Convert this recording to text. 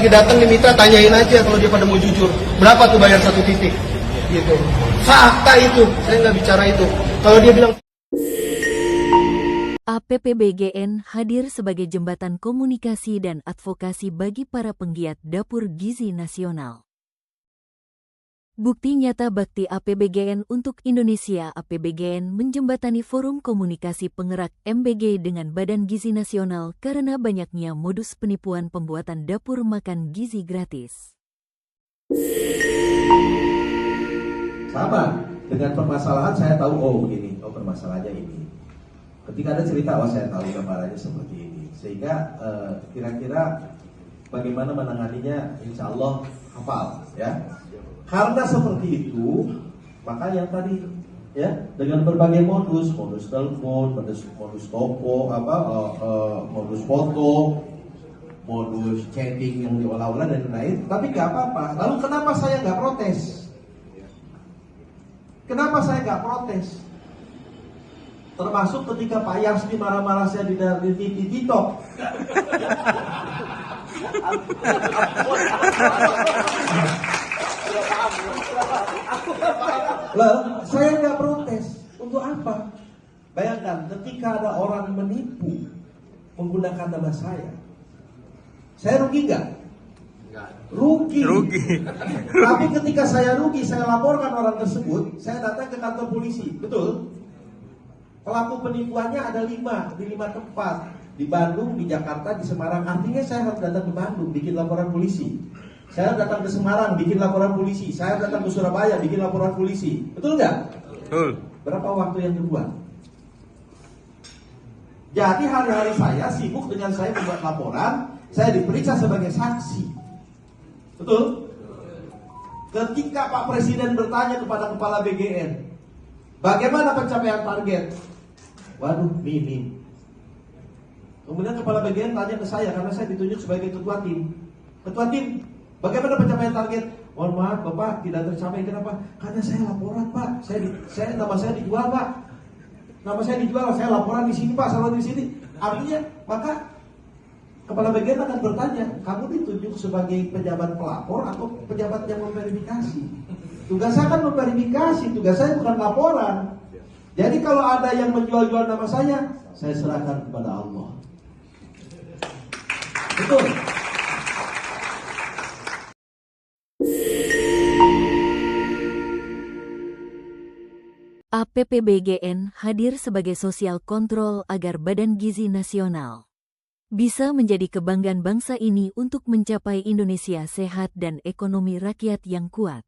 lagi datang di mitra, tanyain aja kalau dia pada mau jujur. Berapa tuh bayar 1 titik? Gitu. Fakta itu, saya nggak bicara itu. Kalau dia bilang APPBGN hadir sebagai jembatan komunikasi dan advokasi bagi para penggiat dapur gizi nasional. Bukti nyata bakti APBGN untuk Indonesia. APBGN menjembatani forum komunikasi penggerak MBG dengan Badan Gizi Nasional karena banyaknya modus penipuan pembuatan dapur makan gizi gratis. Sama dengan permasalahan saya tahu, oh begini, oh permasalahannya ini. Ketika ada cerita, oh saya tahu gambarannya seperti ini. Sehingga kira-kira bagaimana menanganinya, insya Allah hafal ya. Karena seperti itu, maka yang tadi ya dengan berbagai modus telepon, modus toko, modus foto, modus chatting yang diolah-olah dan lain-lain. Tapi nggak apa-apa. Lalu kenapa saya nggak protes? Kenapa saya nggak protes? Termasuk ketika Pak Yasni marah-marah saya di TikTok. Lah, saya nggak protes. Untuk apa? Bayangkan ketika ada orang menipu menggunakan nama saya rugi nggak? Rugi. Tapi ketika saya rugi, saya laporkan orang tersebut, saya datang ke kantor polisi, betul? Pelaku penipuannya ada 5 di 5 tempat, di Bandung, di Jakarta, di Semarang. Artinya saya harus datang ke Bandung, bikin laporan polisi. Saya harus datang ke Semarang, bikin laporan polisi. Saya harus datang ke Surabaya, bikin laporan polisi. Betul nggak? Betul. Berapa waktu yang kedua? Jadi hari-hari saya sibuk dengan saya membuat laporan, saya diperiksa sebagai saksi. Betul? Ketika Pak Presiden bertanya kepada Kepala BGN, bagaimana pencapaian target? Waduh, minim. Kemudian Kepala BGN tanya ke saya, karena saya ditunjuk sebagai ketua tim. Ketua tim, bagaimana pencapaian target? Mohon maaf Bapak, tidak tercapai. Kenapa? Karena saya laporan Pak. Nama saya dijual Pak. Nama saya dijual, saya laporan di sini Pak, selalu di sini. Artinya, maka Kepala BGN akan bertanya, kamu ditunjuk sebagai pejabat pelapor atau pejabat yang memverifikasi? Tugas saya kan memverifikasi, tugas saya bukan laporan. Jadi kalau ada yang menjual-jual nama saya serahkan kepada Allah. Betul. APPBGN hadir sebagai sosial kontrol agar Badan Gizi Nasional bisa menjadi kebanggaan bangsa ini untuk mencapai Indonesia sehat dan ekonomi rakyat yang kuat.